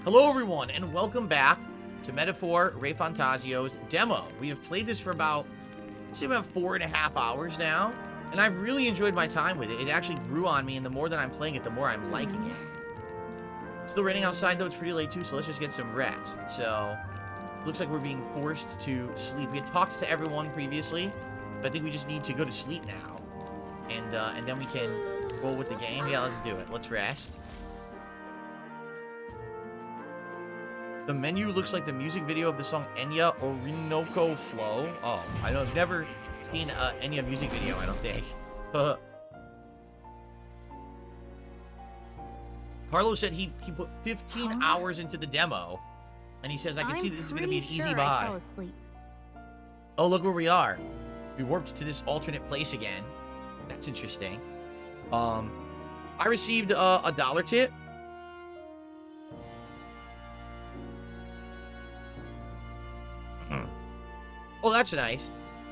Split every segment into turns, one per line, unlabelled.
Hello everyone, and welcome back to Metaphor RePhantasio's demo. We have played this for about 4.5 hours now, and I've really enjoyed my time with it. It actually grew on me, and the more that I'm playing it, the more I'm liking it. Still raining outside, though. It's pretty late, too, so let's just get some rest. So, looks like we're being forced to sleep. We had talked to everyone previously, but I think we just need to go to sleep now. And then we can roll with the game. Yeah, let's do it. Let's rest. The menu looks like the music video of the song Enya Orinoco Flow. Oh, I've never seen an Enya music video, I don't think. Carlos said he put 15 hours into the demo, and he says, I can see this is going to be an easy buy. Oh, look where we are. We warped to this alternate place again. That's interesting. I received a $1 tip. Oh, that's nice.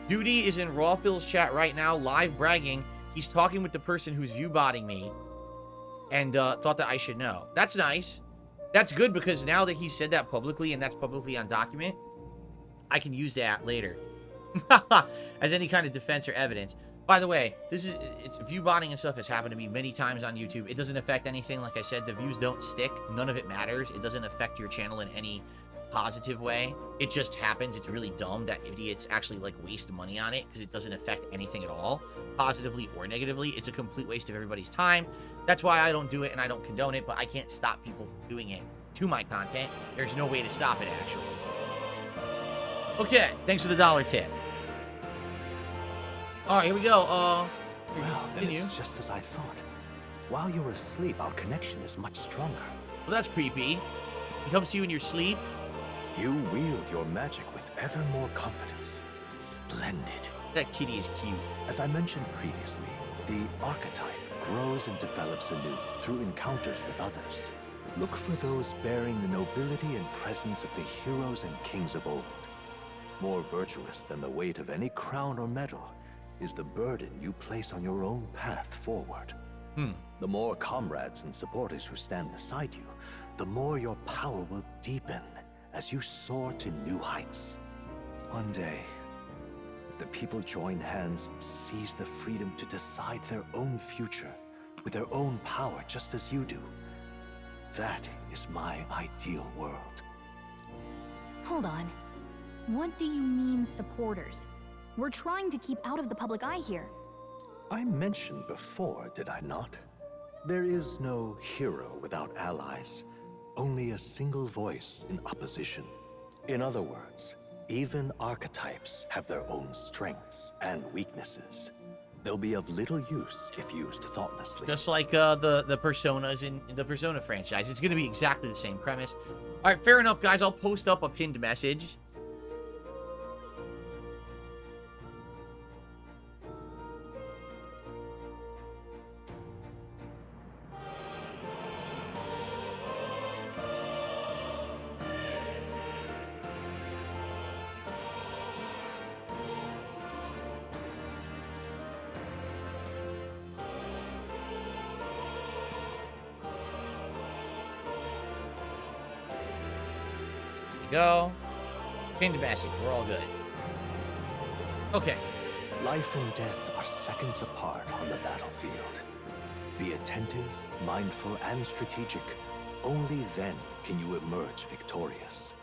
Duty is in Rawphil's chat right now, live bragging. He's talking with the person who's view-botting me and thought that I should know. That's nice. That's good because now that he said that publicly and that's publicly on document, I can use that later as any kind of defense or evidence. By the way, it's view-botting and stuff has happened to me many times on YouTube. It doesn't affect anything. Like I said, the views don't stick. None of it matters. It doesn't affect your channel in any positive way. It just happens. It's really dumb that idiots actually like waste money on it because it doesn't affect anything at all, positively or negatively. It's a complete waste of everybody's time. That's why I don't do it and I don't condone it, but I can't stop people from doing it to my content. There's no way to stop it, actually. Okay, thanks for the $1 tip. All right, here we go.
Well, then it's just as I thought. While you're asleep, our connection is much stronger.
Well, that's creepy. He comes to you in your sleep.
You wield your magic with ever more confidence. Splendid.
That kitty is cute.
As I mentioned previously, the archetype grows and develops anew through encounters with others. Look for those bearing the nobility and presence of the heroes and kings of old. More virtuous than the weight of any crown or medal is the burden you place on your own path forward. The more comrades and supporters who stand beside you, the more your power will deepen as you soar to new heights. One day, if the people join hands and seize the freedom to decide their own future with their own power just as you do, that is my ideal world.
Hold on. What do you mean, supporters? We're trying to keep out of the public eye here.
I mentioned before, did I not? There is no hero without allies. Only a single voice in opposition. In other words, even archetypes have their own strengths and weaknesses. They'll be of little use if used thoughtlessly.
Just like the personas in the Persona franchise. It's going to be exactly the same premise. All right, fair enough, guys. I'll post up a pinned message. Go. Pinned message. We're all good. Okay.
Life and death are seconds apart on the battlefield. Be attentive, mindful, and strategic. Only then can you emerge victorious.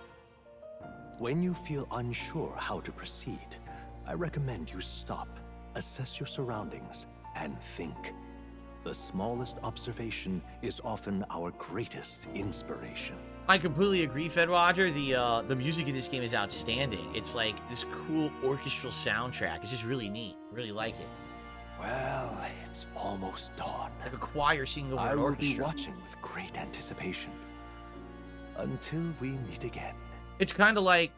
When you feel unsure how to proceed, I recommend you stop, assess your surroundings, and think. The smallest observation is often our greatest inspiration.
I completely agree, Fed Roger. The music in this game is outstanding. It's like this cool orchestral soundtrack. It's just really neat. Really like it.
Well, it's almost dawn.
Like a choir singing over
I
an
will
orchestra.
be watching with great anticipation. Until we meet again.
It's kind of like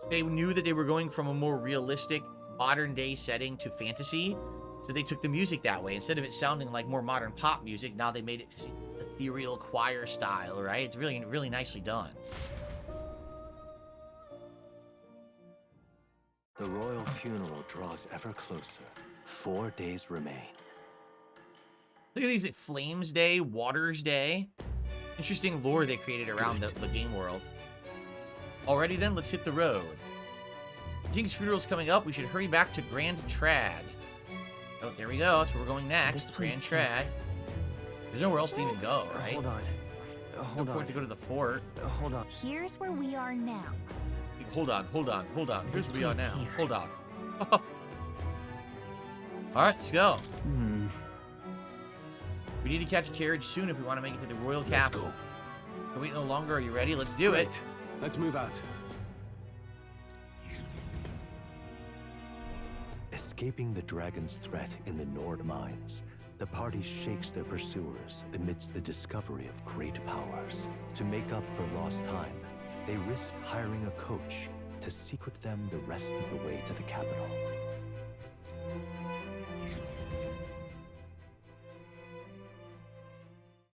they knew that they were going from a more realistic, modern-day setting to fantasy, so they took the music that way. Instead of it sounding like more modern pop music, now they made it ethereal choir style, right? It's really, really nicely done.
The royal funeral draws ever closer. 4 days remain.
Look at these, Flames Day, Waters Day. Interesting lore they created around the game world. Alrighty then, let's hit the road. King's funeral's coming up. We should hurry back to Grand Trad. Oh, there we go. That's where we're going next. Grand Trad. There's nowhere else to even go, right?
Hold on.
No point to go to the fort.
Hold on.
Here's where we are now.
Hold on. Here's where we are now.
Here.
Hold on. Alright, let's go. We need to catch a carriage soon if we want to make it to the royal capital. Can wait no longer. Are you ready? Let's do it.
Let's move out.
Escaping the dragon's threat in the Nord mines, the party shakes their pursuers amidst the discovery of great powers. To make up for lost time, they risk hiring a coach to secret them the rest of the way to the capital.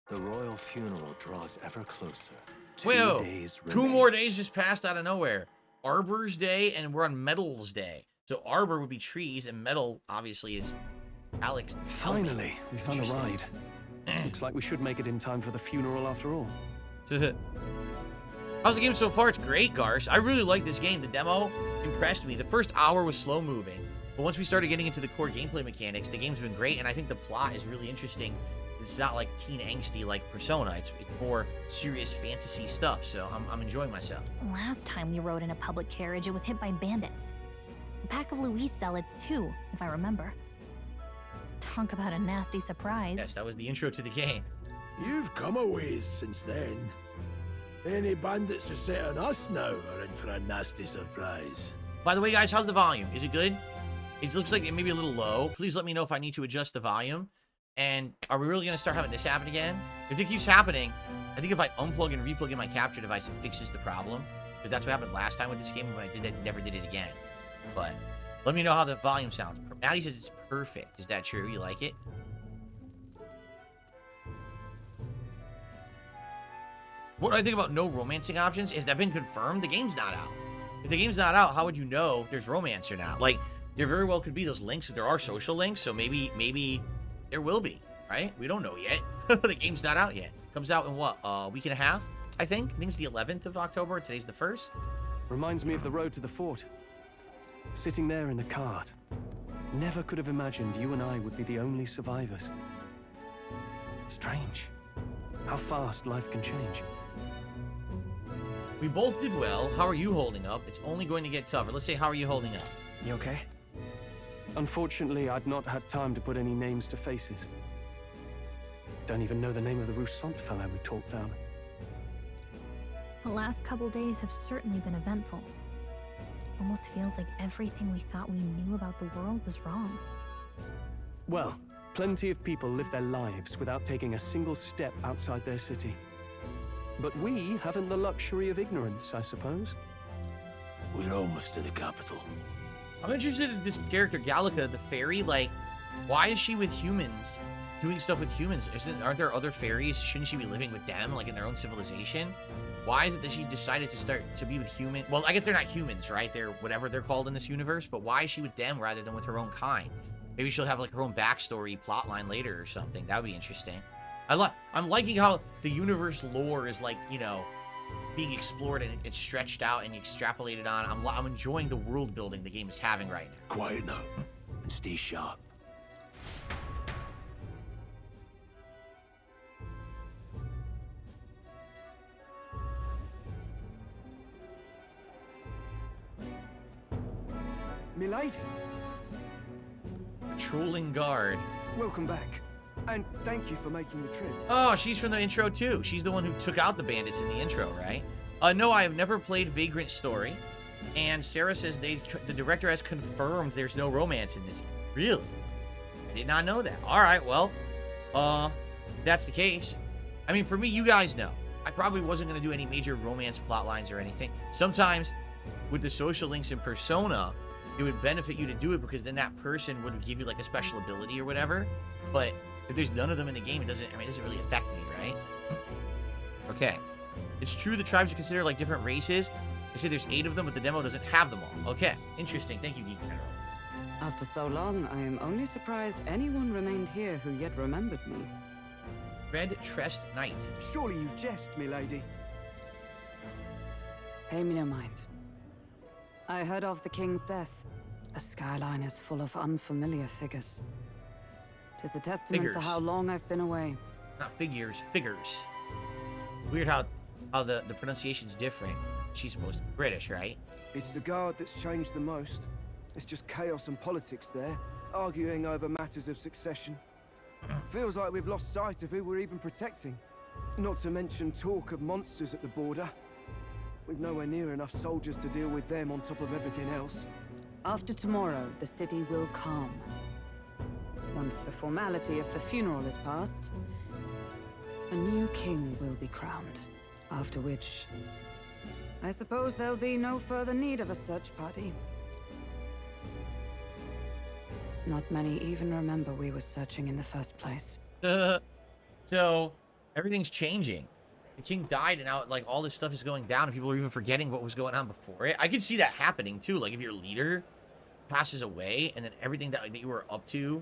The royal funeral draws ever closer. Two
more days just passed out of nowhere. Arbor's Day, and we're on Metals Day. So Arbor would be trees, and metal, obviously, is Alex.
Finally, we found a ride. Looks like we should make it in time for the funeral after all.
How's the game so far? It's great, Garce. I really like this game. The demo impressed me. The first hour was slow moving, but once we started getting into the core gameplay mechanics, the game's been great, and I think the plot is really interesting. It's not like teen angsty like Persona. It's more serious fantasy stuff, so I'm enjoying myself.
Last time we rode in a public carriage, it was hit by bandits. A pack of Louise zealots, too, if I remember. Talk about a nasty surprise.
Yes, that was the intro to the game.
You've come a ways since then. Any bandits who set on us now are in for a nasty surprise.
By the way, guys, how's the volume? Is it good? It looks like it may be a little low. Please let me know if I need to adjust the volume. And are we really going to start having this happen again? If it keeps happening, I think if I unplug and replug in my capture device, it fixes the problem. Because that's what happened last time with this game. When I did that, never did it again. But let me know how the volume sounds. Maddie says it's perfect. Is that true? You like it? What do I think about no romancing options? Has that been confirmed? The game's not out. If the game's not out, how would you know if there's romance or not? Like, there very well could be those links. There are social links, so maybe there will be, right? We don't know yet. The game's not out yet. Comes out in what, a week and a half, I think? I think it's the 11th of October. Today's the 1st.
Reminds me of the road to the fort. Sitting there in the cart. Never could have imagined you and I would be the only survivors. Strange. How fast life can change.
We both did well. How are you holding up? It's only going to get tougher. Let's say, how are you holding up?
You okay? Unfortunately, I'd not had time to put any names to faces. Don't even know the name of the Roussant fellow we talked down.
The last couple days have certainly been eventful. Almost feels like everything we thought we knew about the world was wrong.
Well, plenty of people live their lives without taking a single step outside their city. But we haven't the luxury of ignorance, I suppose.
We're almost to the capital.
I'm interested in this character, Gallica, the fairy. Like, why is she with humans? Doing stuff with humans? Aren't there other fairies? Shouldn't she be living with them, like in their own civilization? Why is it that she's decided to start to be with humans? Well, I guess they're not humans, right? They're whatever they're called in this universe. But why is she with them rather than with her own kind? Maybe she'll have like her own backstory plotline later or something. That would be interesting. I'm liking how the universe lore is like, you know, being explored and it's stretched out and extrapolated on. I'm enjoying the world building the game is having right now.
Quiet now and stay sharp.
Milady,
Trolling guard.
welcome back. And thank you for making the trip.
Oh, she's from the intro too. She's the one who took out the bandits in the intro, right? No, I have never played Vagrant Story. And Sarah says the director has confirmed there's no romance in this. Really? I did not know that. All right, well, if that's the case. I mean, for me, you guys know. I probably wasn't going to do any major romance plot lines or anything. Sometimes, with the social links in Persona, it would benefit you to do it because then that person would give you like a special ability or whatever. But if there's none of them in the game, it doesn't really affect me, right? Okay. It's true the tribes are considered like different races. They say there's 8 of them, but the demo doesn't have them all. Okay. Interesting. Thank you, Geek General.
After so long, I am only surprised anyone remained here who yet remembered me.
Red Tressed Knight.
Surely you jest, milady.
Pay me no mind. I heard of the king's death. The skyline is full of unfamiliar figures. 'Tis a testament to
Figures.
how long I've been away.
Not figures, figures. Weird how the pronunciation's different. She's supposed to be British, right?
It's the guard that's changed the most. It's just chaos and politics there, arguing over matters of succession. Feels like we've lost sight of who we're even protecting. Not to mention talk of monsters at the border. We've nowhere near enough soldiers to deal with them on top of everything else.
After tomorrow, the city will calm. Once the formality of the funeral is past, a new king will be crowned. After which, I suppose there'll be no further need of a search party. Not many even remember we were searching in the first place.
So, everything's changing. The king died, and now, like, all this stuff is going down, and people are even forgetting what was going on before it. I could see that happening, too. Like, if your leader passes away, and then everything that you were up to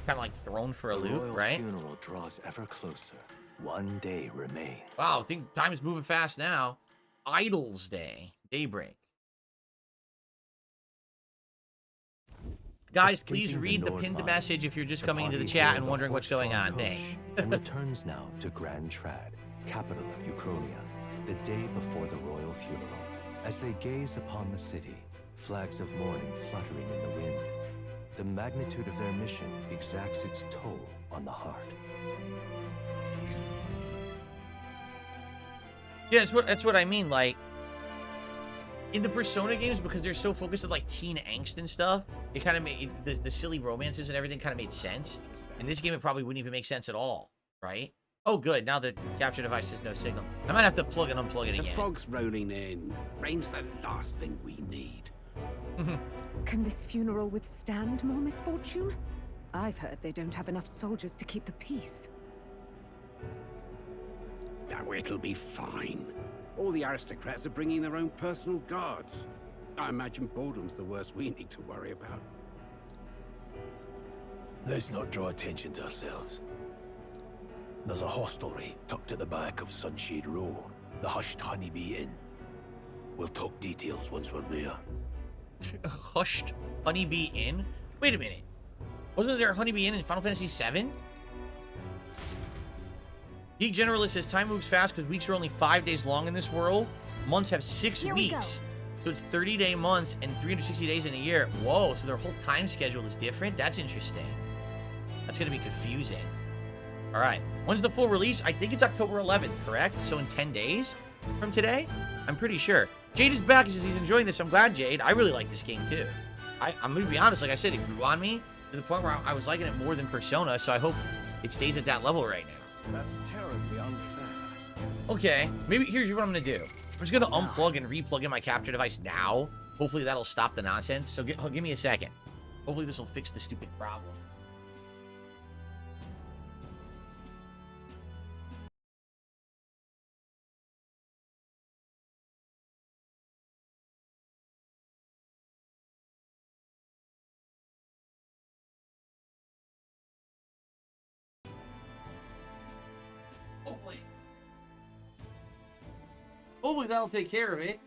kind of, like, thrown for a
The
loop,
royal
right?
funeral draws ever closer. One day remains.
Wow, I think time is moving fast now. Idols Day. Daybreak. Guys, please
Escaping
read the
Nord
pinned
mines,
message if you're just
the
coming into the
party
chat
hailed
and
the
wondering what's going on.
horse-drawn
Thanks.
coach and returns now to Grand Trad, capital of Uchronia, the day before the royal funeral. As they gaze upon the city, flags of mourning fluttering in the wind, the magnitude of their mission exacts its toll on the heart.
Yeah, that's what I mean. Like, in the Persona games, because they're so focused on, like, teen angst and stuff, it kind of made the silly romances and everything kind of made sense. In this game, it probably wouldn't even make sense at all, right? Oh, good. Now the capture device has no signal. I might have to plug and unplug it
The
again.
fog's rolling in. Rain's the last thing we need.
Can this funeral withstand more misfortune? I've heard they don't have enough soldiers to keep the peace.
Oh, it'll be fine. All the aristocrats are bringing their own personal guards. I imagine boredom's the worst we need to worry about.
Let's not draw attention to ourselves. There's a hostelry tucked at the back of Sunshade Row, the Hushed Honeybee Inn. We'll talk details once we're there.
Hushed Honeybee Inn? Wait a minute. Wasn't there a Honeybee Inn in Final Fantasy VII? Geek Generalist says time moves fast because weeks are only 5 days long in this world. Months have 6
Here we go.
weeks. So it's 30-day months and 360 days in a year. Whoa, so their whole time schedule is different? That's interesting. That's going to be confusing. All right. When's the full release? I think it's October 11th, correct? So in 10 days from today? I'm pretty sure. Jade is back. He says he's enjoying this. I'm glad, Jade. I really like this game, too. I'm going to be honest. Like I said, it grew on me to the point where I was liking it more than Persona, so I hope it stays at that level right now.
That's terribly unfair.
Okay, maybe here's what I'm gonna do. I'm just gonna unplug and replug in my capture device now. Hopefully that'll stop the nonsense. So give me a second. Hopefully this will fix the stupid problem. Hopefully that'll take care of it.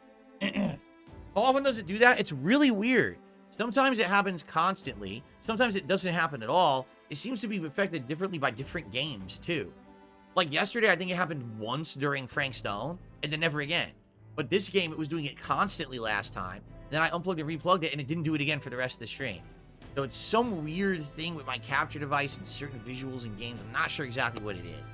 How often does it do that? It's really weird. Sometimes it happens constantly. Sometimes it doesn't happen at all. It seems to be affected differently by different games, too. Like yesterday, I think it happened once during Frank Stone, and then never again. But this game, it was doing it constantly last time. Then I unplugged and replugged it, and it didn't do it again for the rest of the stream. So it's some weird thing with my capture device and certain visuals in games. I'm not sure exactly what it is.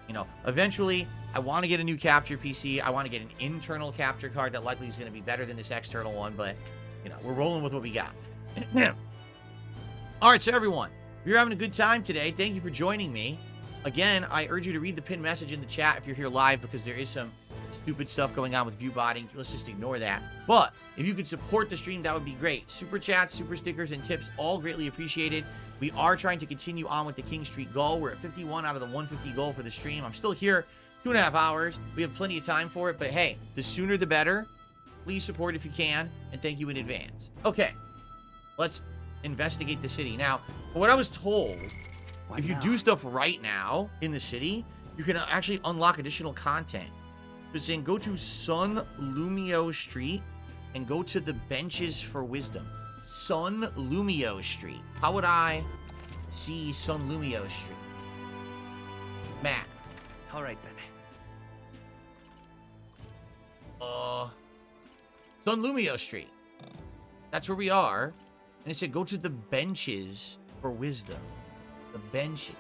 You know, eventually, I want to get a new capture PC. I want to get an internal capture card that likely is going to be better than this external one. But, you know, we're rolling with what we got. All right, so everyone, if you're having a good time today, thank you for joining me. Again, I urge you to read the pinned message in the chat if you're here live, because there is some stupid stuff going on with view botting. Let's just ignore that. But if you could support the stream, that would be great. Super chats, super stickers, and tips, all greatly appreciated. We are trying to continue on with the King Street goal. We're at 51 out of the 150 goal for the stream. I'm still here 2.5 hours. We have plenty of time for it, but hey, the sooner the better. Please support if you can, and thank you in advance. Okay, let's investigate the city. Now, for what I was told, if you do stuff right now in the city, You can actually unlock additional content. It's saying go to Sun Lumio Street and go to the benches for wisdom. Sun Lumio Street. How would I see Sun Lumio Street? Map.
All right, then.
Sun Lumio Street. That's where we are. And it said go to the benches for wisdom. The benches.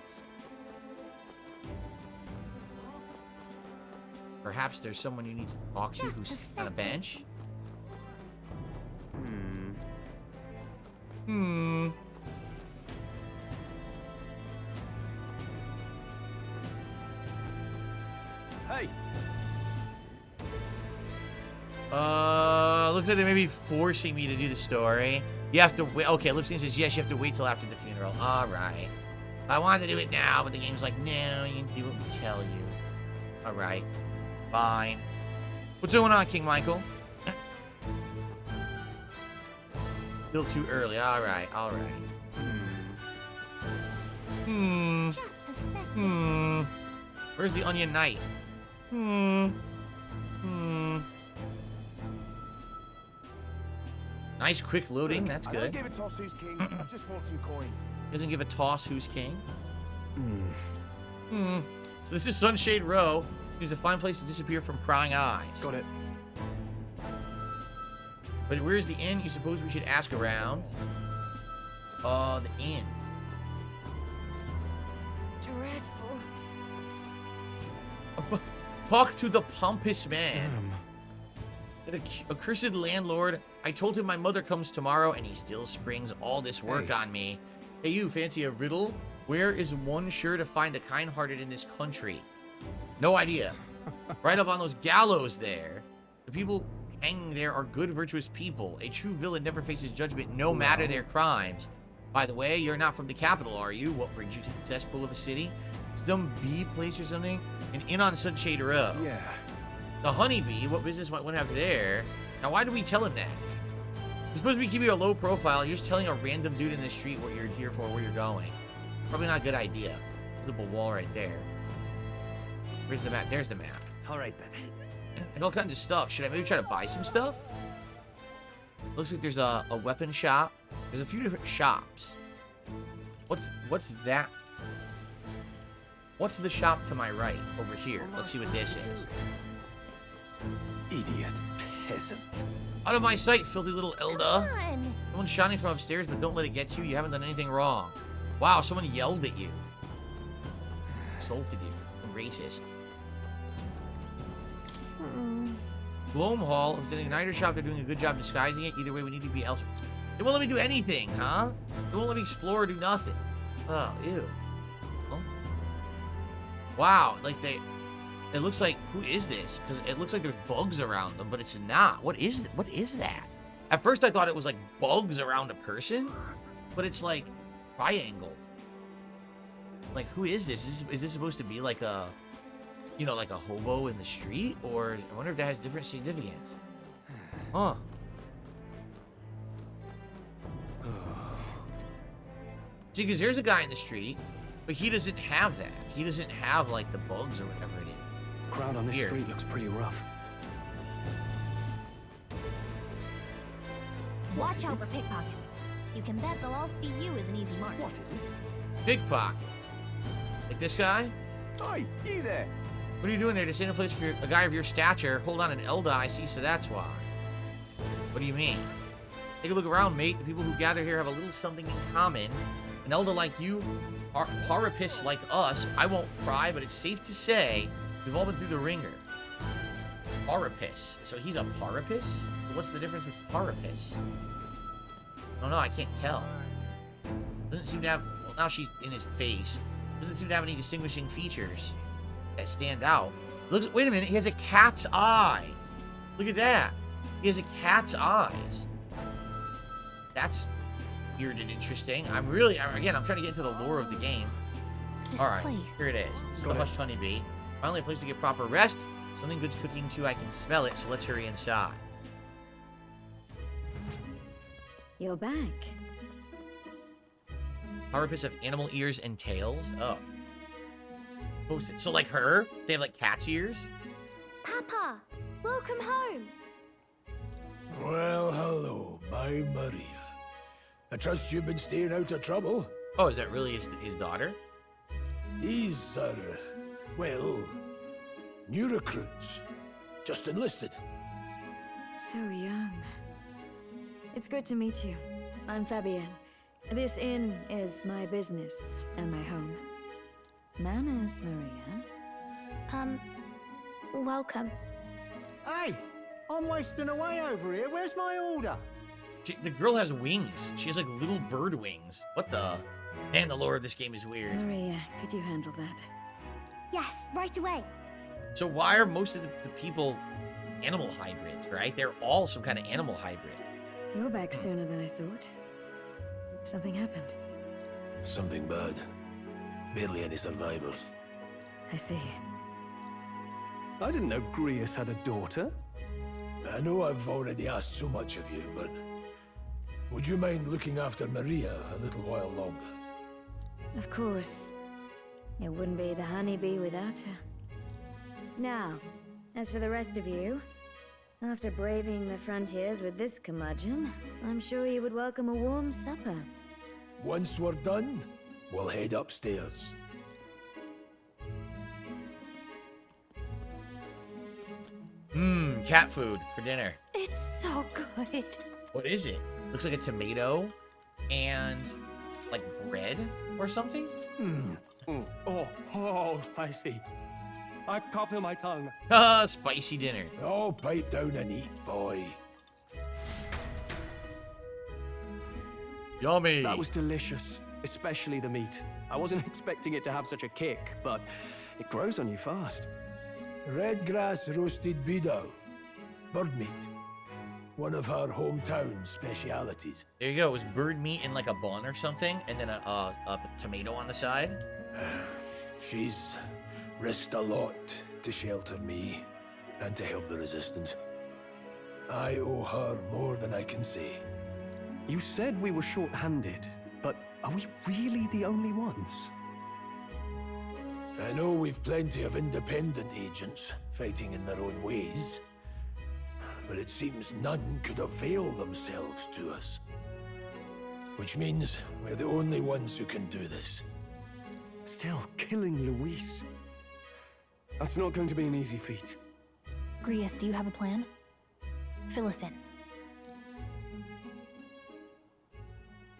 Perhaps there's someone you need to talk to who's on a bench.
Hey.
Looks like they may be forcing me to do the story. You have to wait. Okay, Lipsing says yes, you have to wait till after the funeral. Alright. I wanted to do it now, but the game's like, no, you do what we tell you. Alright. Fine. What's going on, King Michael? Still too early. Alright, alright. Where's the Onion Knight? Nice quick loading. That's good.
I don't give a toss who's king. I just want some coin.
Doesn't give a toss who's king. So this is Sunshade Row. Seems a fine place to disappear from prying eyes.
Got it.
But where's the inn? You suppose we should ask around? The inn.
Dreadful.
Talk to the pompous man. That accursed landlord. I told him my mother comes tomorrow, and he still springs all this work on me. Hey, you fancy a riddle? Where is one sure to find the kind-hearted in this country? No idea. Right up on those gallows there. The people hanging there are good, virtuous people. A true villain never faces judgment, no matter their crimes. By the way, you're not from the capital, are you? What brings you to the cesspool of a city? Some bee place or something? An inn on Sunshade Row.
Yeah.
The honeybee? What business might one have there? Now, why do we tell him that? You're supposed to be keeping a low profile. You're just telling a random dude in the street what you're here for, where you're going. Probably not a good idea. There's a wall right there. Where's the map? There's the map.
All right, then.
And all kinds of stuff. Should I maybe try to buy some stuff? Looks like there's a weapon shop. There's a few different shops. What's that? What's the shop to my right over here? Let's see what this is.
Idiot peasant.
Out of my sight, filthy little Elda.
Come on.
Someone's shouting from upstairs, but don't let it get you. You haven't done anything wrong. Wow, someone yelled at you. Insulted you. Racist. Gloam Hall. If it's an igniter shop, they're doing a good job disguising it. Either way, we need to be elsewhere. They won't let me do anything, huh? They won't let me explore or do nothing. Oh, ew. Oh. Wow, like it looks like, who is this? Because it looks like there's bugs around them, but it's not. What is that? At first I thought it was like bugs around a person, but it's like triangles. Like, who is this? Is this supposed to be like a, you know, like a hobo in the street? Or I wonder if that has different significance. Huh. See, because there's a guy in the street, but he doesn't have that. He doesn't have, like, the bugs or whatever it is.
Crowd on this
Here.
street looks pretty rough.
Watch out for pickpockets. You can bet they'll all see you as an easy mark.
What is it?
Pickpockets. Like this guy?
Oi, you there?
What are you doing there? To stay in a place for a guy of your stature? Hold on, an Elda, I see, so that's why. What do you mean? Take a look around, mate. The people who gather here have a little something in common. An Elda like you, Parapis like us. I won't pry, but it's safe to say we've all been through the ringer. Parapis. So he's a Parapis? What's the difference with Parapis? I don't know, I can't tell. Doesn't seem to have... Well, now she's in his face. Doesn't seem to have any distinguishing features that stand out. Looks... Wait a minute, he has a cat's eye. Look at that. He has a cat's eyes. That's weird and interesting. I'm trying to get into the lore of the game.
This
All right,
place.
here it is. This is the Hushed Honeybee. Finally a place to get proper rest. Something good's cooking too, I can smell it, so let's hurry inside.
You're back.
Carapace of animal ears and tails? Oh. So like her, they have like cat's ears.
Papa, welcome home.
Well, hello, my Maria. I trust you've been staying out of trouble.
Oh, is that really his daughter?
These are, well, new recruits. Just enlisted.
So young. It's good to meet you. I'm Fabienne. This inn is my business and my home. Manners, Maria. Welcome.
Hey, I'm wasting away over here. Where's my order?
The girl has wings. She has like little bird wings. What the? Man, the lore of this game is weird.
Maria, could you handle that?
Yes, right away.
So why are most of the people animal hybrids, right? They're all some kind of animal hybrid.
You're back sooner than I thought. Something happened.
Something bad. Barely any survivors.
I see.
I didn't know Grius had a daughter.
I know I've already asked so much of you, but would you mind looking after Maria a little while longer?
Of course. It wouldn't be the honeybee without her. Now, as for the rest of you, after braving the frontiers with this curmudgeon, I'm sure you would welcome a warm supper.
Once we're done, we'll head upstairs.
Cat food for dinner.
It's so good.
What is it? Looks like a tomato and like bread or something.
Oh, spicy. I can't feel my tongue.
Spicy dinner.
Oh, pipe down and eat, boy.
Yummy.
That was delicious, especially the meat. I wasn't expecting it to have such a kick, but it grows on you fast.
Red grass roasted bidao. Bird meat. One of her hometown specialities.
There you go. It was bird meat in like a bun or something, and then a tomato on the side.
She's risked a lot to shelter me and to help the resistance. I owe her more than I can say.
You said we were short-handed, but are we really the only ones?
I know we've plenty of independent agents fighting in their own ways, but it seems none could avail themselves to us. Which means we're the only ones who can do this.
Still, killing Luis. That's not going to be an easy feat.
Grius, do you have a plan? Fill us in.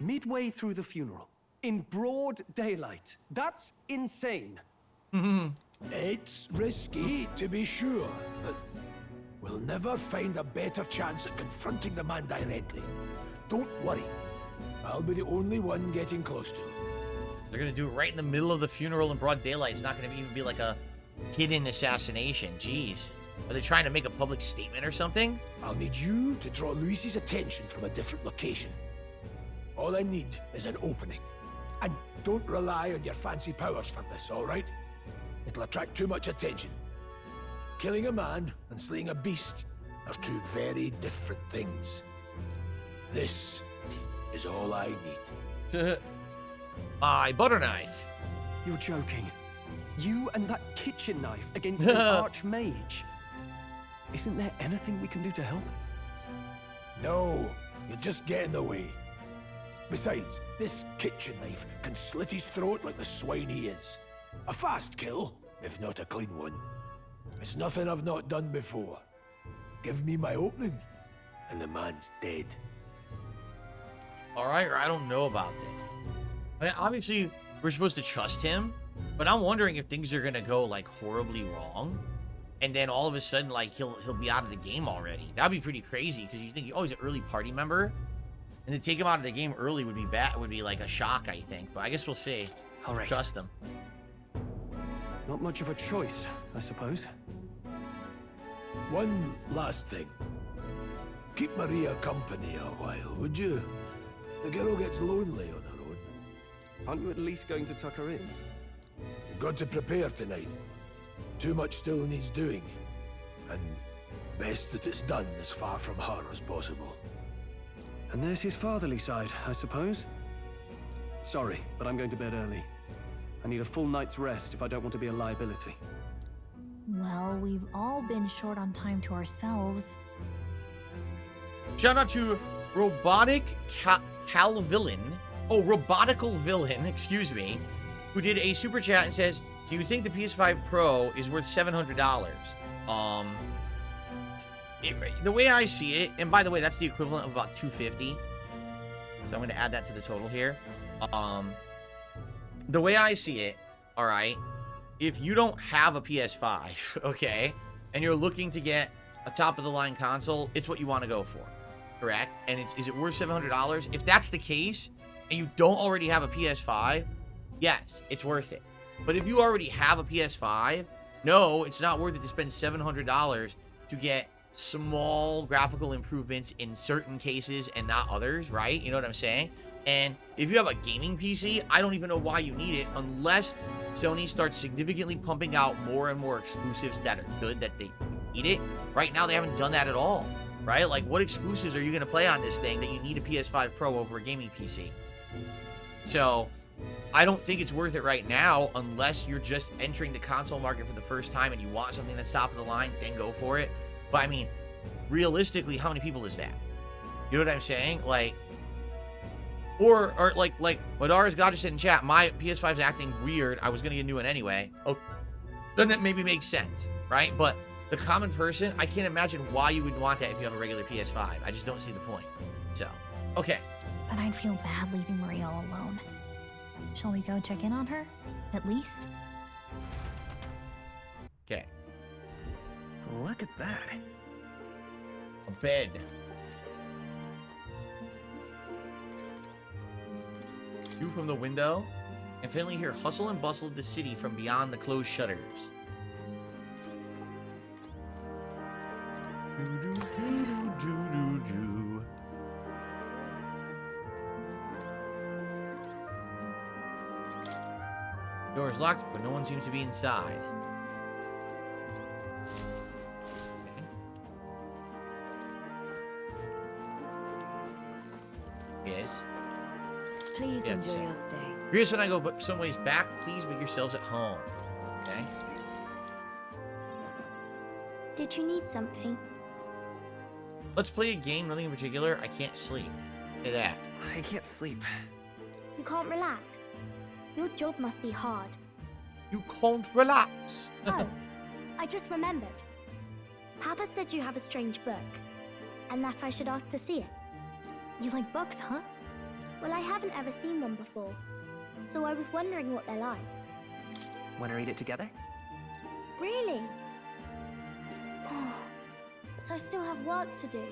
Midway through the funeral, in broad daylight. That's insane.
It's risky, to be sure, but we'll never find a better chance at confronting the man directly. Don't worry. I'll be the only one getting close to him.
They're gonna do it right in the middle of the funeral in broad daylight. It's not gonna even be like a hidden assassination. Jeez. Are they trying to make a public statement or something?
I'll need you to draw Luis's attention from a different location. All I need is an opening. And don't rely on your fancy powers for this, all right? It'll attract too much attention. Killing a man and slaying a beast are two very different things. This is all I need.
My butter knife.
You're joking. You and that kitchen knife against an archmage. Isn't there anything we can do to help?
No, you'll just get in the way. Besides, this kitchen knife can slit his throat like the swine he is. A fast kill, if not a clean one. It's nothing I've not done before. Give me my opening, and the man's dead.
Alright, I don't know about this. I mean, obviously, we're supposed to trust him, but I'm wondering if things are gonna go, like, horribly wrong. And then all of a sudden, like, he'll be out of the game already. That'd be pretty crazy, because you think, oh, he's an early party member? And to take him out of the game early would be bad. Would be like a shock, I think. But I guess we'll see.
All right.
Trust him.
Not much of a choice, I suppose.
One last thing. Keep Maria company a while, would you? The girl gets lonely on her own.
Aren't you at least going to tuck her in?
You've got to prepare tonight. Too much still needs doing. And best that it's done as far from her as possible.
And there's his fatherly side, I suppose. Sorry, but I'm going to bed early. I need a full night's rest if I don't want to be a liability.
Well, we've all been short on time to ourselves.
Shout out to Robotic Calvillain. Oh, Robotical Villain, excuse me, who did a super chat and says, do you think the PS5 Pro is worth $700? The way I see it, and by the way, that's the equivalent of about $250. So I'm going to add that to the total here. The way I see it, all right, if you don't have a PS5, okay, and you're looking to get a top-of-the-line console, it's what you want to go for, correct? And is it worth $700? If that's the case, and you don't already have a PS5, yes, it's worth it. But if you already have a PS5, no, it's not worth it to spend $700 to get small graphical improvements in certain cases and not others, right? You know what I'm saying? And if you have a gaming PC, I don't even know why you need it unless Sony starts significantly pumping out more and more exclusives that are good, that they need it. Right now, they haven't done that at all, right? Like, what exclusives are you going to play on this thing that you need a PS5 Pro over a gaming PC? So, I don't think it's worth it right now unless you're just entering the console market for the first time and you want something that's top of the line, then go for it. But, I mean, realistically, how many people is that? You know what I'm saying? Like, or like Madara's God just said in chat, my PS5's acting weird. I was going to get a new one anyway. Oh, then that maybe makes sense, right? But the common person, I can't imagine why you would want that if you have a regular PS5. I just don't see the point. So, okay.
But I'd feel bad leaving Maria all alone. Shall we go check in on her? At least?
Okay.
Look at that.
A bed. View from the window, and finally hear hustle and bustle of the city from beyond the closed shutters. Door is locked, but no one seems to be inside. Yes.
Please enjoy your stay.
Chris and I go some ways back. Please make yourselves at home. Okay?
Did you need something?
Let's play a game, nothing in particular. I can't sleep. Say that.
I can't sleep.
You can't relax. Your job must be hard.
You can't relax.
Oh, I just remembered. Papa said you have a strange book, and that I should ask to see it.
You like books, huh?
Well, I haven't ever seen one before, so I was wondering what they're like.
Want to read it together?
Really? Oh, but I still have work to do.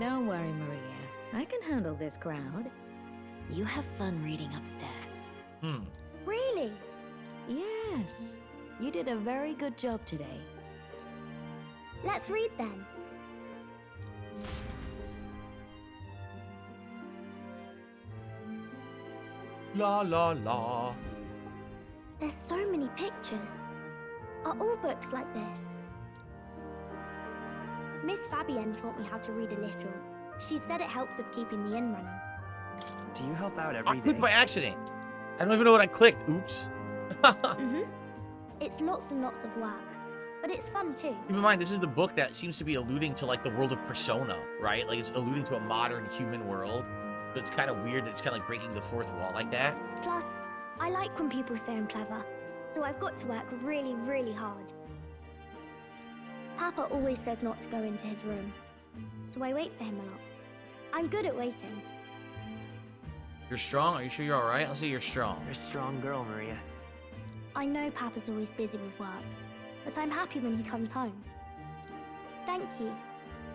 Don't worry, Maria. I can handle this crowd. You have fun reading upstairs.
Really?
Yes. You did a very good job today.
Let's read then.
La la la.
There's so many pictures. Are all books like this? Miss Fabienne taught me how to read a little. She said it helps with keeping the inn running.
Do you help out every
I
day?
clicked by accident. I don't even know what I clicked. Oops.
It's lots and lots of work, but it's fun too.
Keep in mind, this is the book that seems to be alluding to like the world of Persona, right? Like it's alluding to a modern human world. So it's kind of weird that it's kind of like breaking the fourth wall like that.
Plus, I like when people say I'm clever, so I've got to work really, really hard. Papa always says not to go into his room, so I wait for him a lot. I'm good at waiting.
You're strong? Are you sure you're alright? I'll say you're strong.
You're a strong girl, Maria.
I know Papa's always busy with work, but I'm happy when he comes home. Thank you.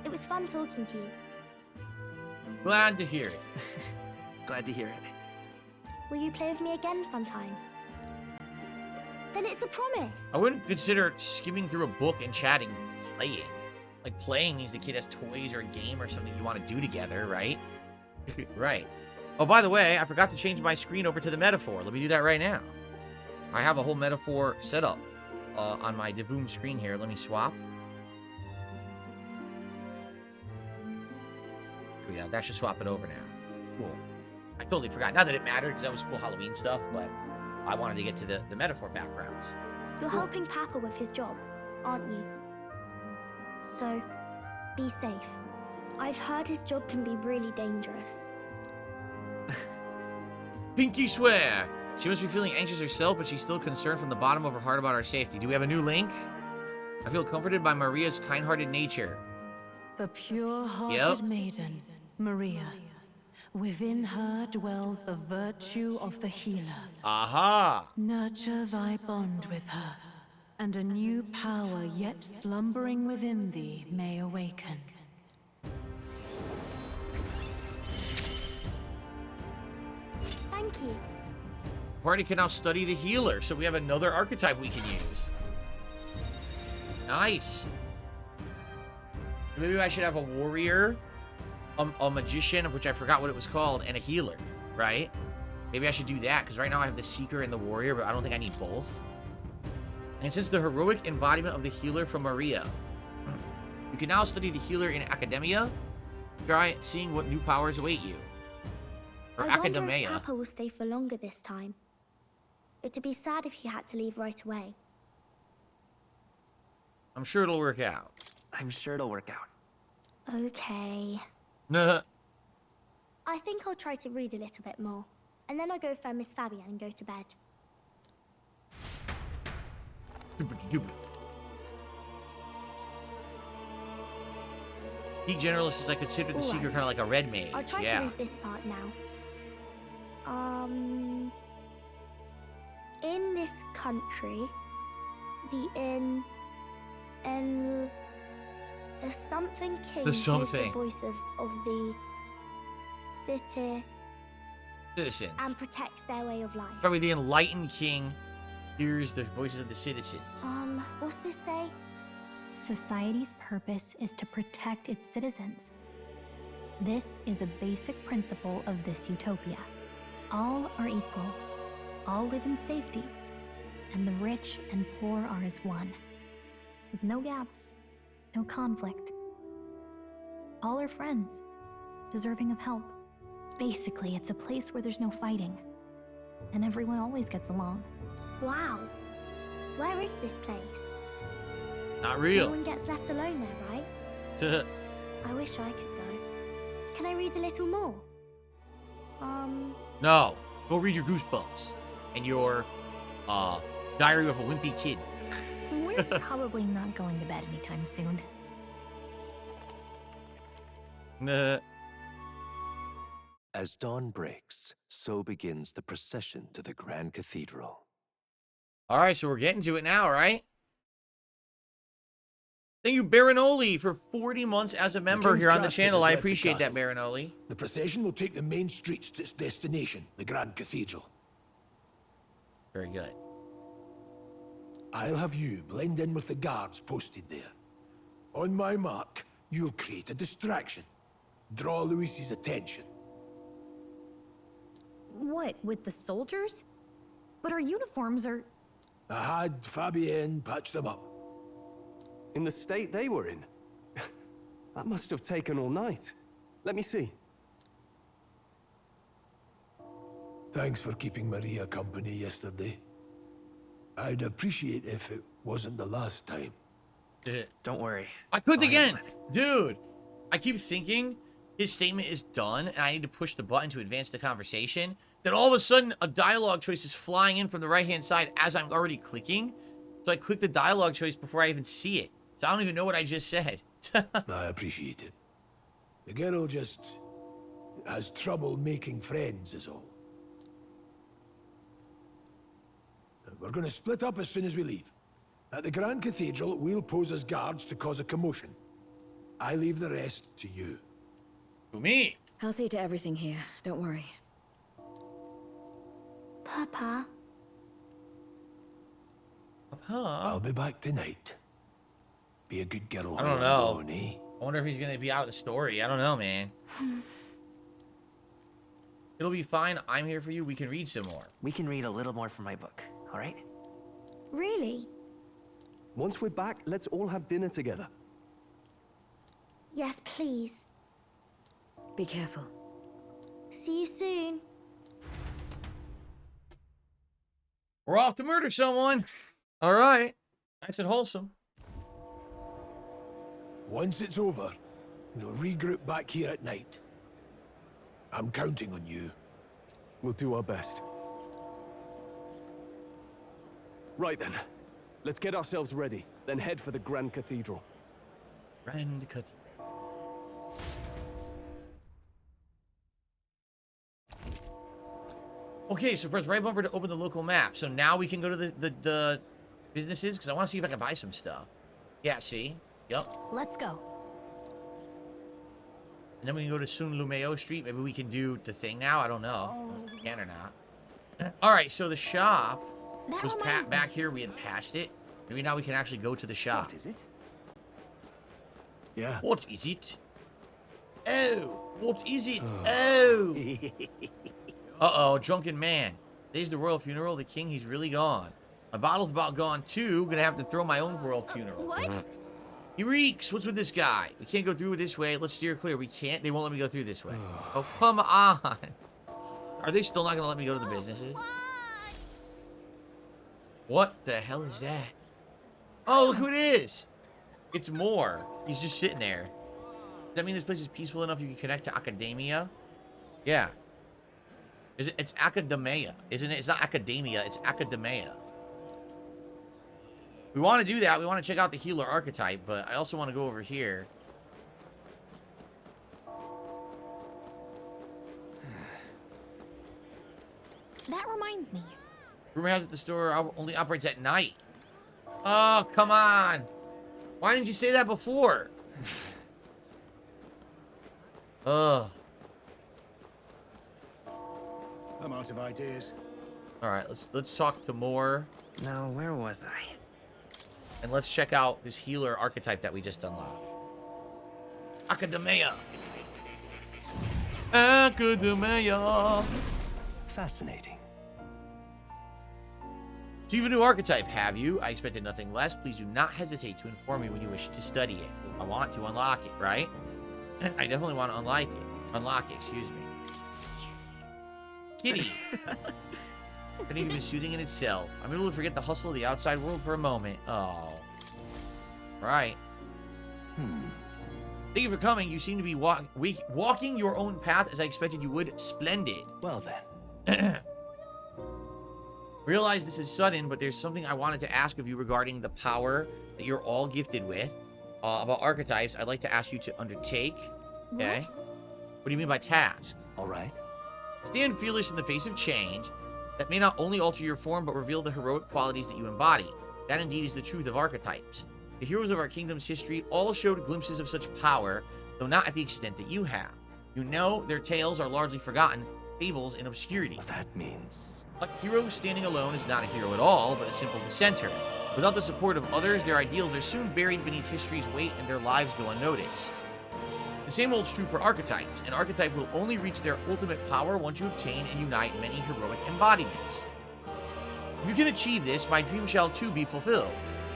It was fun talking to you.
Glad to hear it.
Glad to hear it.
Will you play with me again sometime? Then it's a promise.
I wouldn't consider skimming through a book and chatting playing. Like playing means the kid has toys or a game or something you want to do together, right? Right. Oh, by the way, I forgot to change my screen over to the Metaphor. Let me do that right now. I have a whole Metaphor set up on my DeBoom screen here. Let me swap. Yeah, that should swap it over now. Cool. I totally forgot. Not that it mattered because that was cool Halloween stuff, but I wanted to get to the metaphor backgrounds.
You're helping Papa with his job, aren't you? So, be safe. I've heard his job can be really dangerous.
Pinky swear! She must be feeling anxious herself, but she's still concerned from the bottom of her heart about our safety. Do we have a new link? I feel comforted by Maria's kind-hearted nature.
The pure-hearted maiden, Maria. Within her dwells the virtue of the healer.
Aha!
Nurture thy bond with her, and a new power yet slumbering within thee may awaken.
Thank you.
Party can now study the healer, so we have another archetype we can use. Nice. Maybe I should have a warrior, a magician, which I forgot what it was called, and a healer, right? Maybe I should do that, because right now I have the seeker and the warrior, but I don't think I need both. And since the heroic embodiment of the healer from Maria, you can now study the healer in Academeia. Try seeing what new powers await you. Or
I wonder
Academeia.
if Papa will stay for longer this time. It'd be sad if he had to leave right away.
I'm sure it'll work out.
I'm sure it'll work out.
Okay.
Nah.
I think I'll try to read a little bit more. And then I'll go find Miss Fabian and go to bed.
Peak Generalist is I consider the seeker
Alright.
kind of like a red mage.
I'll try to read this part now. In this country, the something king
The
hears
something.
the voices of the city
Citizens.
and protects their way of life.
Probably the enlightened king hears the voices of the citizens.
What's this say?
Society's purpose is to protect its citizens. This is a basic principle of this utopia. All are equal, all live in safety, and the rich and poor are as one, with no gaps, no conflict. All are friends, deserving of help. Basically, it's a place where there's no fighting, and everyone always gets along.
Wow. Where is this place?
Not
No
real.
one gets left alone there, right? I wish I could go. Can I read a little more?
No. Go read your Goosebumps and your Diary of a Wimpy Kid.
We're probably not going to bed anytime soon.
Nah.
As dawn breaks, so begins the procession to the Grand Cathedral.
All right, so we're getting to it now, right? Thank you, Baronoli, for 40 months as a member
King's
here on the
casket
channel.
has
I
left the
appreciate that,
castle.
Baronoli.
The procession will take the main streets to its destination, the Grand Cathedral.
Very good.
I'll have you blend in with the guards posted there. On my mark, you'll create a distraction. Draw Luis's attention.
What, with the soldiers? But our uniforms are...
I had Fabienne patch them up.
In the state they were in? That must have taken all night. Let me see.
Thanks for keeping Maria company yesterday. I'd appreciate if it wasn't the last time.
Don't worry.
I clicked
I'll
again.
handle it.
Dude, I keep thinking his statement is done and I need to push the button to advance the conversation. Then all of a sudden, a dialogue choice is flying in from the right-hand side as I'm already clicking. So I click the dialogue choice before I even see it. So I don't even know what I just said.
I appreciate it. The girl just has trouble making friends is all. We're going to split up as soon as we leave. At the Grand Cathedral, we'll pose as guards to cause a commotion. I leave the rest to you.
To me.
I'll see to everything here. Don't worry.
Papa.
I'll be back tonight. Be a good girl.
I don't
while I'm
know.
gone, eh?
I wonder if he's going to be out of the story. I don't know, man. It'll be fine. I'm here for you. We can read some more.
We can read a little more from my book, all right?
Really?
Once we're back, let's all have dinner together.
Yes, please.
Be careful.
See you soon.
We're off to murder someone. All right. Nice and wholesome.
Once it's over, we'll regroup back here at night. I'm counting on you.
We'll do our best. Right then. Let's get ourselves ready, then head for the Grand Cathedral.
Grand Cathedral. Okay, so press right bumper to open the local map. So now we can go to the businesses, because I want to see if I can buy some stuff. Yeah, see? Yep.
Let's go.
And then we can go to Sun Lumeo Street. Maybe we can do the thing now. I don't know. If we can or not. All right, so the shop was back here. We had passed it. Maybe now we can actually go to the shop.
What is it? Yeah.
What is it? Oh, what is it? Oh. Uh-oh, drunken man. Today's the royal funeral. The king, he's really gone. My bottle's about gone, too. Gonna have to throw my own royal funeral.
What?
He reeks. What's with this guy? We can't go through this way. Let's steer clear. We can't. They won't let me go through this way. Oh, come on. Are they still not gonna let me go to the businesses? What the hell is that? Oh, look who it is. It's Moore. He's just sitting there. Does that mean this place is peaceful enough you can connect to Academeia? Yeah. It's Academeia, isn't it? It's not Academia, it's Academeia. We want to do that. We want to check out the healer archetype, but I also want to go over here.
That reminds me.
Rumor has it the store only operates at night. Oh, come on. Why didn't you say that before? Ugh.
I'm out of ideas.
All right, let's talk to Moore.
Now, where was I?
And let's check out this healer archetype that we just unlocked. Academeia. Academeia.
Fascinating.
So you have a new archetype, have you? I expected nothing less. Please do not hesitate to inform me when you wish to study it. I want to unlock it, right? I definitely want to unlock it. Unlock it, excuse me. Kitty. I think it was soothing in itself. I'm able to forget the hustle of the outside world for a moment. Oh. Right. Thank you for coming. You seem to be walking your own path as I expected you would. Splendid.
Well then.
Realize this is sudden, but there's something I wanted to ask of you regarding the power that you're all gifted with. About archetypes, I'd like to ask you to undertake. Okay. What do you mean by task?
All right.
Stand fearless in the face of change that may not only alter your form, but reveal the heroic qualities that you embody. That indeed is the truth of archetypes. The heroes of our kingdom's history all showed glimpses of such power, though not at the extent that you have. You know their tales are largely forgotten, fables in obscurity.
That means...
A hero standing alone is not a hero at all, but a simple dissenter. Without the support of others, their ideals are soon buried beneath history's weight and their lives go unnoticed. The same holds true for archetypes. An archetype will only reach their ultimate power once you obtain and unite many heroic embodiments. If you can achieve this, my dream shall too be fulfilled.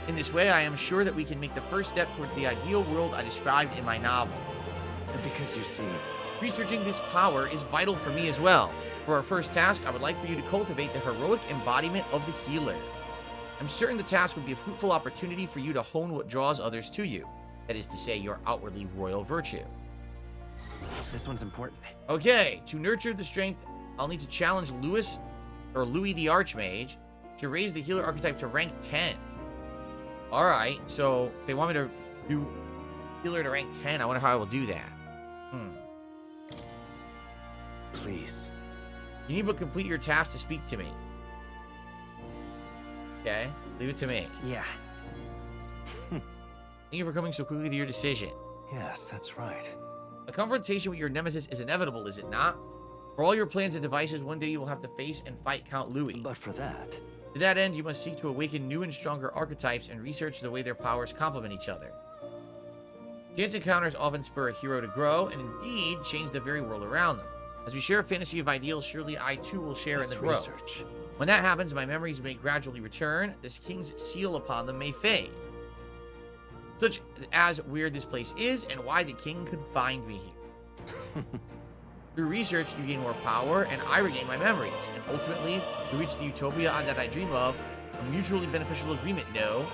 In this way, I am sure that we can make the first step toward the ideal world I described in my novel.
Because you see...
Researching this power is vital for me as well. For our first task, I would like for you to cultivate the heroic embodiment of the healer. I'm certain the task would be a fruitful opportunity for you to hone what draws others to you. That is to say, your outwardly royal virtue.
This one's important.
Okay, to nurture the strength, I'll need to challenge Louis the Archmage to raise the healer archetype to rank 10. Alright, so they want me to do healer to rank 10. I wonder how I will do that.
Please.
You need but complete your task to speak to me. Okay, leave it to me.
Yeah.
Thank you for coming so quickly to your decision.
Yes, that's right.
A confrontation with your nemesis is inevitable, is it not? For all your plans and devices, one day you will have to face and fight Count Louis.
But for that...
To that end, you must seek to awaken new and stronger archetypes and research the way their powers complement each other. Chance encounters often spur a hero to grow, and indeed change the very world around them. As we share a fantasy of ideals, surely I too will share in the growth.
Research.
When that happens, my memories may gradually return. This king's seal upon them may fade. Such as where this place is and why the king could find me here. Through research, you gain more power, and I regain my memories. And ultimately, we reach the utopia that I dream of, a mutually beneficial agreement, no.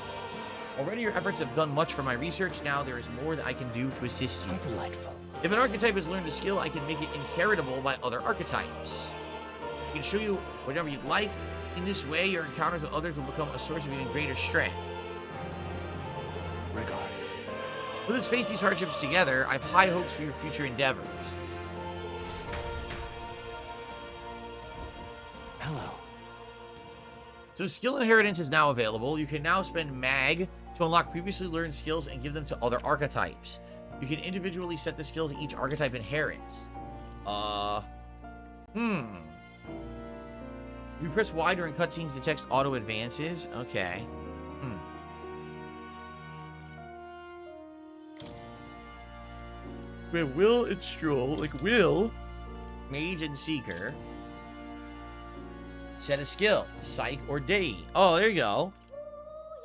Already your efforts have done much for my research. Now there is more that I can do to assist you.
How delightful.
If an archetype has learned a skill, I can make it inheritable by other archetypes. I can show you whatever you'd like. In this way, your encounters with others will become a source of even greater strength.
Regards.
Let us face these hardships together. I have high hopes for your future endeavors.
Hello.
So skill inheritance is now available. You can now spend mag to unlock previously learned skills and give them to other archetypes. You can individually set the skills each archetype inherits. You press Y during cutscenes to text auto advances. Okay. We have Will and Stroll, like Will, Mage and Seeker. Set a skill, Psych or Dei. Oh, there you go.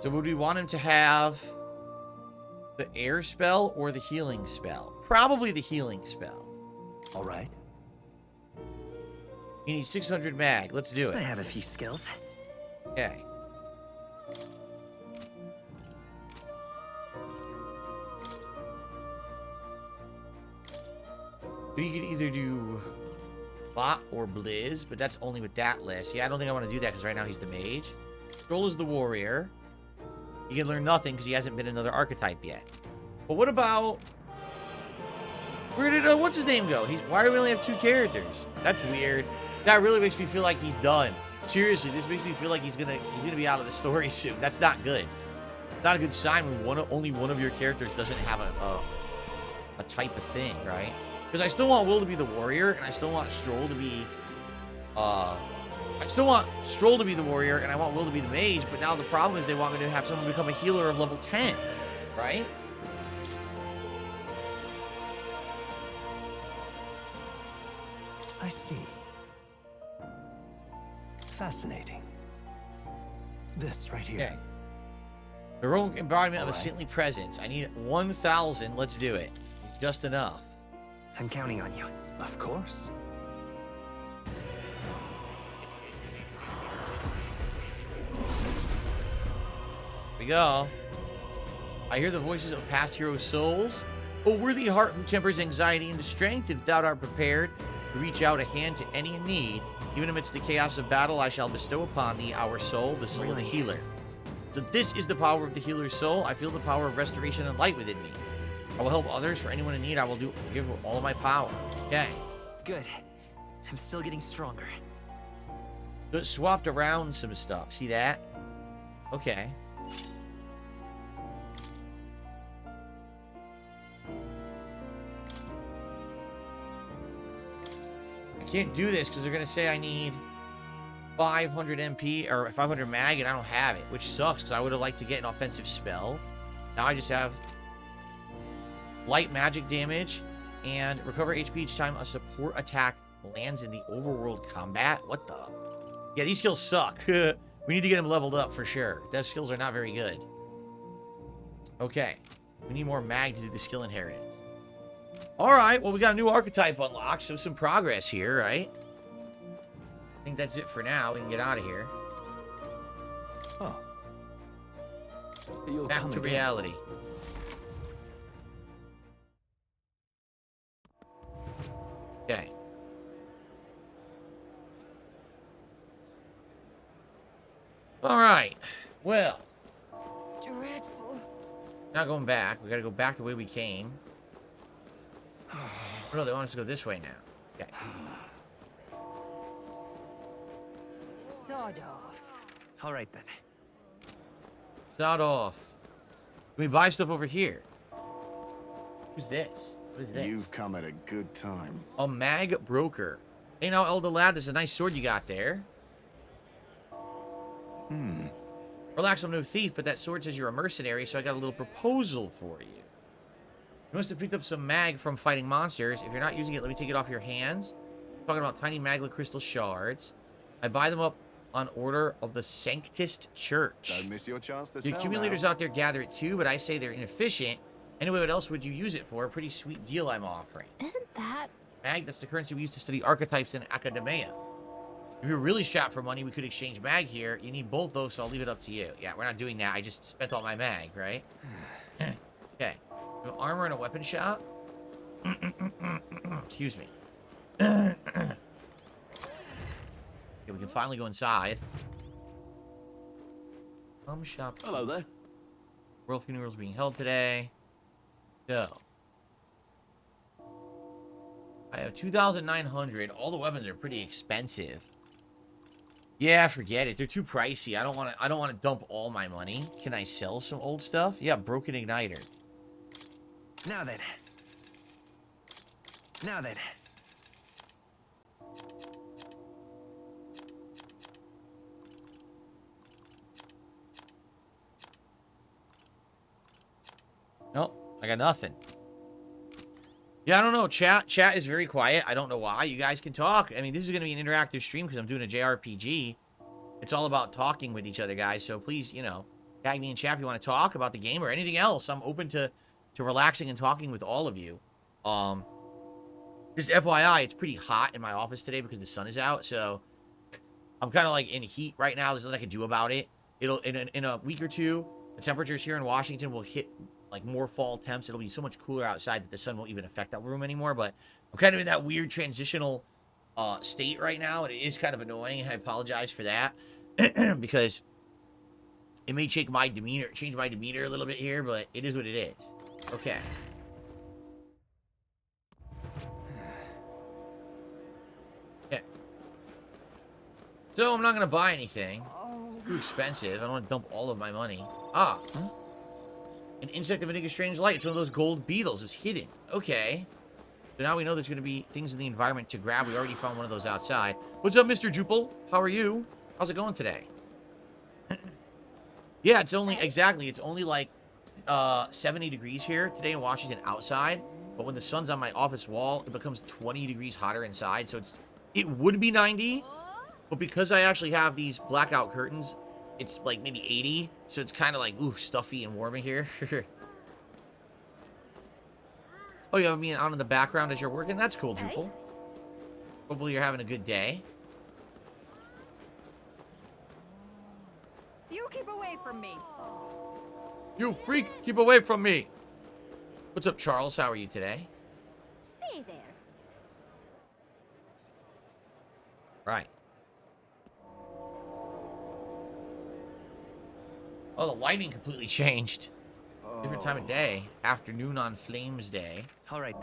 So would we want him to have the air spell or the healing spell? Probably the healing spell.
All right.
You need 600 mag. Let's do it.
I have a few skills.
Okay. So you can either do Bot or Blizz, but that's only with that list. Yeah, I don't think I want to do that because right now he's the mage. Stroll is the warrior. He can learn nothing because he hasn't been another archetype yet. But what about... Where did, what's his name go? Why do we only have 2 characters? That's weird. That really makes me feel like he's done. Seriously, this makes me feel like he's gonna be out of the story soon. That's not good. Not a good sign when only one of your characters doesn't have a type of thing, right? Because I still want Will to be the warrior, and I still want Stroll to be the warrior, and I want Will to be the mage, but now the problem is they want me to have someone become a healer of level 10, right?
I see. Fascinating. This right here.
Okay. The rogue embodiment of a saintly presence. I need 1,000. Let's do it. Just enough.
I'm counting on you.
Of course.
Here we go. I hear the voices of past heroes' souls. O worthy heart who tempers anxiety into strength, if thou art prepared to reach out a hand to any in need, even amidst the chaos of battle, I shall bestow upon thee our soul, the soul of the healer. So this is the power of the healer's soul. I feel the power of restoration and light within me. I will help others. For anyone in need, I will give all my power. Okay.
Good. I'm still getting stronger.
So it swapped around some stuff. See that? Okay. I can't do this because they're going to say I need 500 MP or 500 mag and I don't have it, which sucks because I would have liked to get an offensive spell. Now I just have light magic damage and recover HP each time a support attack lands in the overworld combat. What the? Yeah, these skills suck. We need to get them leveled up for sure. Those skills are not very good. Okay. We need more mag to do the skill inheritance. Alright, well, we got a new archetype unlocked, so some progress here, right? I think that's it for now. We can get out of here.
Oh.
Back to reality. Okay. Alright. Well.
Dreadful.
Not going back. We gotta go back the way we came. Oh, no, they want us to go this way now. Okay.
Sod off.
All right, then.
Sod off. Can we buy stuff over here? Who's this? What is this?
You've come at a good time.
A mag broker. Hey, now, Elder Lad, there's a nice sword you got there. Relax, I'm no thief, but that sword says you're a mercenary, so I got a little proposal for you. You must have picked up some mag from fighting monsters. If you're not using it, let me take it off your hands. I'm talking about tiny maglet crystal shards. I buy them up on order of the Sanctist Church.
Don't miss your chance to
The
sell
accumulators
now.
out there gather it too, but I say they're inefficient. Anyway, what else would you use it for? A pretty sweet deal I'm offering.
Isn't that
Mag, that's the currency we use to study archetypes in Academeia. If you're really strapped for money, we could exchange mag here. You need both those, so I'll leave it up to you. Yeah, we're not doing that. I just spent all my mag, right? Okay. We have armor and a weapon shop. Excuse me. Okay, we can finally go inside. Shop.
Hello there.
Royal funeral is being held today. So. I have 2,900. All the weapons are pretty expensive. Yeah, forget it. They're too pricey. I don't want to dump all my money. Can I sell some old stuff? Yeah, broken igniter.
Now then. Now then.
Nope, I got nothing. Yeah, I don't know. Chat is very quiet. I don't know why. You guys can talk. I mean, this is going to be an interactive stream because I'm doing a JRPG. It's all about talking with each other, guys. So please, you know, tag me in chat if you want to talk about the game or anything else. I'm open to relaxing and talking with all of you. Just FYI, it's pretty hot in my office today because the sun is out. So I'm kind of like in heat right now. There's nothing I can do about it. It'll in a week or two, the temperatures here in Washington will hit like more fall temps. It'll be so much cooler outside that the sun won't even affect that room anymore. But I'm kind of in that weird transitional state right now, and it is kind of annoying. I apologize for that because it may change my demeanor a little bit here, but it is what it is. Okay. Okay. So I'm not gonna buy anything. Too expensive. I don't want to dump all of my money. Ah. An insect of a strange light. It's one of those gold beetles. It's hidden. Okay. So now we know there's going to be things in the environment to grab. We already found one of those outside. What's up, Mr. Jupel? How are you? How's it going today? Yeah, it's only, exactly. It's only like 70 degrees here today in Washington outside. But when the sun's on my office wall, it becomes 20 degrees hotter inside. So it would be 90. But because I actually have these blackout curtains, it's like maybe 80, so it's kind of like, ooh, stuffy and warm in here. Oh, you have me on in the background as you're working? That's cool, Jupel. Hopefully you're having a good day.
You keep away from me.
You freak, keep away from me. What's up, Charles? How are you today?
Stay there.
Right. Oh, the lighting completely changed. Different time of day. Afternoon on Flames Day.
All right,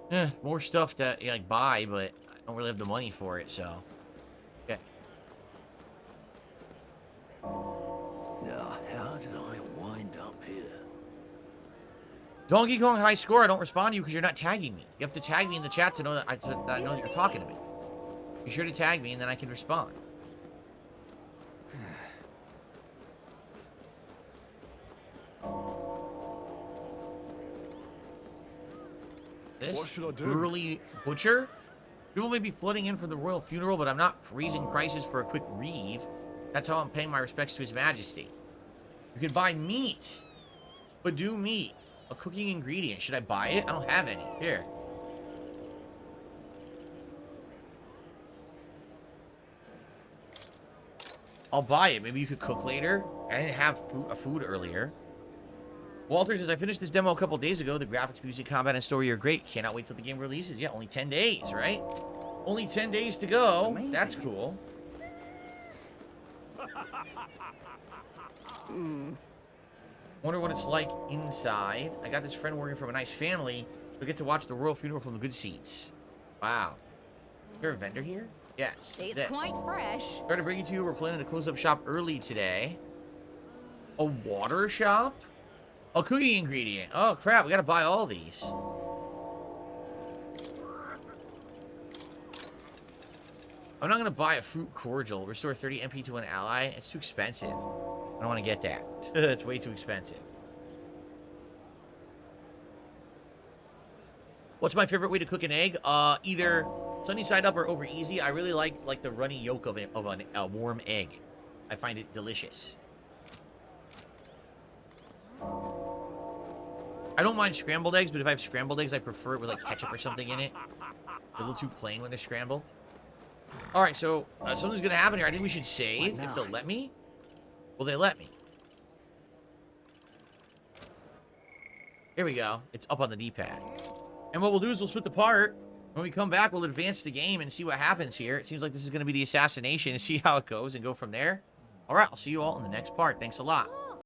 then.
More stuff to like buy, but I don't really have the money for it, so. Okay.
Now, how did I wind up here?
Donkey Kong high score. I don't respond to you because you're not tagging me. You have to tag me in the chat to know that I know that you're talking to me. Be sure to tag me and then I can respond. This
What should I do?
Burly butcher. People may be flooding in for the royal funeral, but I'm not raising prices for a quick reeve. That's how I'm paying my respects to His Majesty. You can buy meat, but do meat. A cooking ingredient. Should I buy it? I don't have any. Here. I'll buy it. Maybe you could cook later. I didn't have food earlier. Walter says, I finished this demo a couple days ago. The graphics, music, combat, and story are great. Cannot wait till the game releases. Yeah, only 10 days, right? Only 10 days to go. Amazing. That's cool. Wonder what it's like inside. I got this friend working from a nice family. We'll get to watch the royal funeral from the good seats. Wow. Is there a vendor here? Yes.
It's quite fresh.
Sorry to bring it to you. We're planning to close up shop early today. A water shop? A cooking ingredient. Oh, crap. We gotta buy all these. I'm not gonna buy a fruit cordial. Restore 30 MP to an ally. It's too expensive. I don't want to get that. It's way too expensive. What's my favorite way to cook an egg? Either sunny side up or over easy. I really like the runny yolk of a warm egg. I find it delicious. I don't mind scrambled eggs, but if I have scrambled eggs, I prefer it with like ketchup or something in it. They're a little too plain when they're scrambled. All right, so something's gonna happen here. I think we should save if they'll let me. Will they let me? Here we go. It's up on the D-pad. And what we'll do is we'll split the part. When we come back, we'll advance the game and see what happens here. It seems like this is going to be the assassination and see how it goes and go from there. All right, I'll see you all in the next part. Thanks a lot.